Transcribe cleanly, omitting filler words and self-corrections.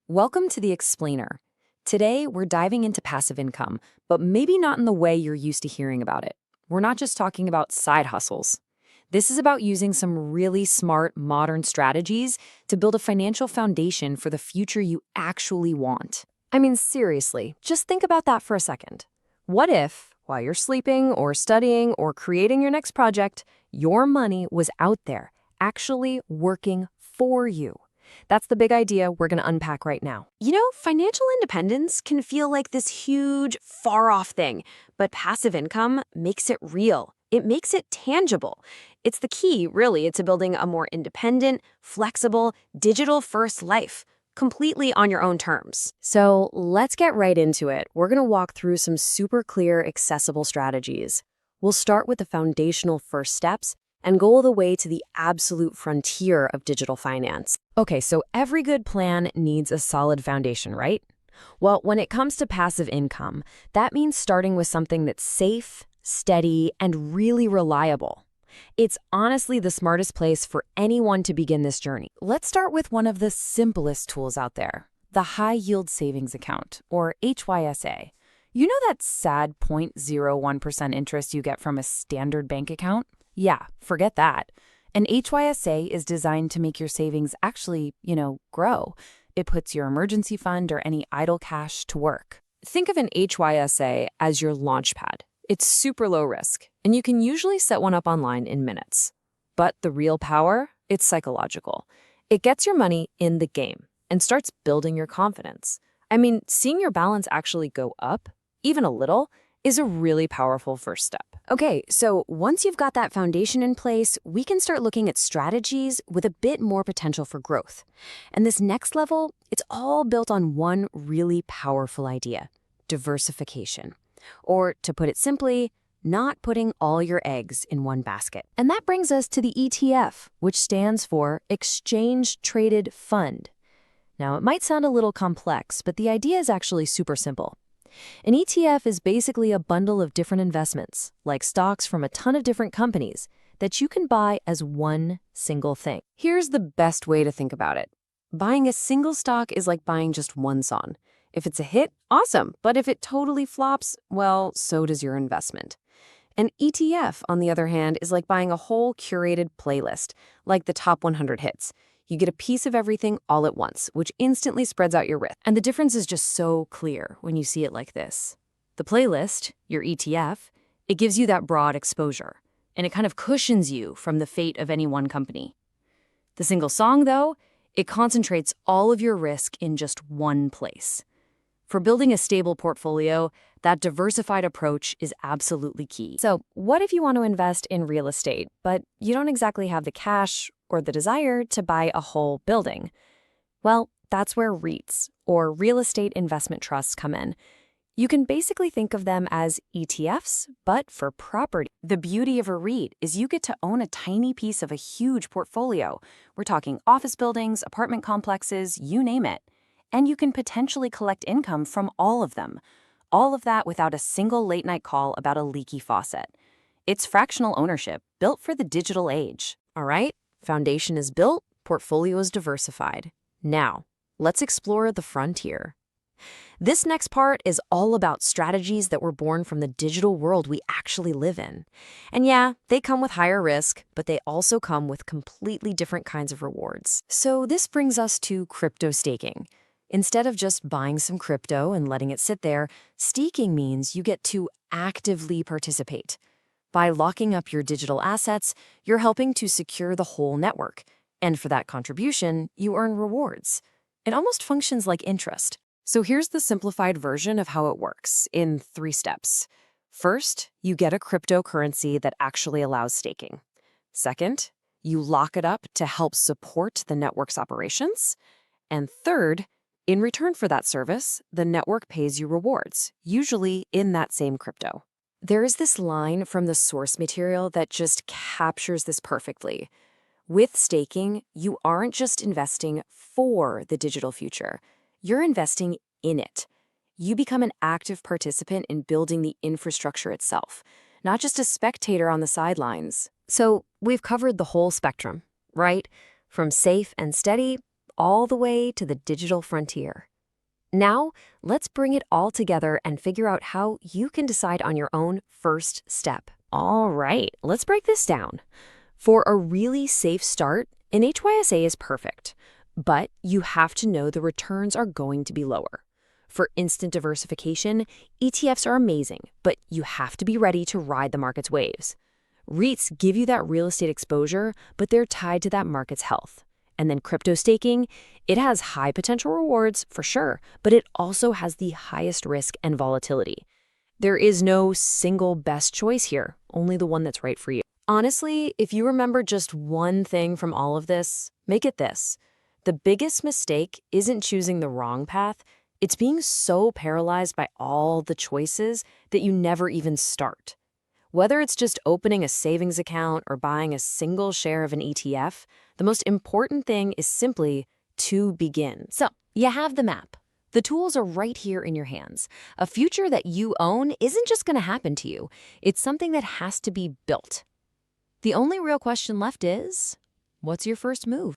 Welcome to The Explainer. Today, we're diving into passive income, but maybe not in the way you're used to hearing about it. We're not just talking about side hustles. This is about using some really smart, modern strategies to build a financial foundation for the future you actually want. I mean, seriously, just think about that for a second. What if, while you're sleeping or studying or creating your next project, your money was out there, actually working for you? That's the big idea we're going to unpack right now. You know, financial independence can feel like this huge, far-off thing, but passive income makes it real. It makes it tangible. It's the key, really, to building a more independent, flexible, digital-first life, completely on your own terms. So let's get right into it. We're going to walk through some super clear, accessible strategies. We'll start with the foundational first steps and go all the way to the absolute frontier of digital finance. Okay, so every good plan needs a solid foundation, right? Well, when it comes to passive income, that means starting with something that's safe, steady, and really reliable. It's honestly the smartest place for anyone to begin this journey. Let's start with one of the simplest tools out there, the High Yield Savings Account, or HYSA. You know that sad 0.01% interest you get from a standard bank account? Yeah, forget that. An HYSA is designed to make your savings actually, grow. It puts your emergency fund or any idle cash to work. Think of an HYSA as your launch pad. It's super low risk, and you can usually set one up online in minutes. But the real power? It's psychological. It gets your money in the game and starts building your confidence. I mean, seeing your balance actually go up, even a little, is a really powerful first step. Okay, so once you've got that foundation in place, we can start looking at strategies with a bit more potential for growth. And this next level, it's all built on one really powerful idea: diversification. Or to put it simply, not putting all your eggs in one basket. And that brings us to the ETF, which stands for Exchange Traded Fund. Now, it might sound a little complex, but the idea is actually super simple. An ETF is basically a bundle of different investments, like stocks from a ton of different companies, that you can buy as one single thing. Here's the best way to think about it. Buying a single stock is like buying just one song. If it's a hit, awesome, but if it totally flops, well, so does your investment. An ETF, on the other hand, is like buying a whole curated playlist, like the top 100 hits. You get a piece of everything all at once, which instantly spreads out your risk. And the difference is just so clear when you see it like this. The playlist, your ETF, it gives you that broad exposure, and it kind of cushions you from the fate of any one company. The single song, though, it concentrates all of your risk in just one place. For building a stable portfolio, that diversified approach is absolutely key. So what if you want to invest in real estate, but you don't exactly have the cash or the desire to buy a whole building? Well, that's where REITs, or real estate investment trusts, come in. You can basically think of them as ETFs, but for property. The beauty of a REIT is you get to own a tiny piece of a huge portfolio. We're talking office buildings, apartment complexes, you name it. And you can potentially collect income from all of them. All of that without a single late-night call about a leaky faucet. It's fractional ownership, built for the digital age. All right, foundation is built, portfolio is diversified. Now, let's explore the frontier. This next part is all about strategies that were born from the digital world we actually live in. And yeah, they come with higher risk, but they also come with completely different kinds of rewards. So this brings us to crypto staking. Instead of just buying some crypto and letting it sit there, staking means you get to actively participate. By locking up your digital assets, you're helping to secure the whole network. And for that contribution, you earn rewards. It almost functions like interest. So here's the simplified version of how it works in 3 steps. First, you get a cryptocurrency that actually allows staking. Second, you lock it up to help support the network's operations. And third, in return for that service, the network pays you rewards, usually in that same crypto. There is this line from the source material that just captures this perfectly. With staking, you aren't just investing for the digital future. You're investing in it. You become an active participant in building the infrastructure itself, not just a spectator on the sidelines. So we've covered the whole spectrum, right? From safe and steady all the way to the digital frontier. Now, let's bring it all together and figure out how you can decide on your own first step. All right, let's break this down. For a really safe start, an HYSA is perfect, but you have to know the returns are going to be lower. For instant diversification, ETFs are amazing, but you have to be ready to ride the market's waves. REITs give you that real estate exposure, but they're tied to that market's health. And then crypto staking, it has high potential rewards for sure, but it also has the highest risk and volatility. There is no single best choice here, only the one that's right for you. Honestly, if you remember just one thing from all of this, make it this. The biggest mistake isn't choosing the wrong path, it's being so paralyzed by all the choices that you never even start. Whether it's just opening a savings account or buying a single share of an ETF, the most important thing is simply to begin. So, you have the map. The tools are right here in your hands. A future that you own isn't just going to happen to you. It's something that has to be built. The only real question left is, what's your first move?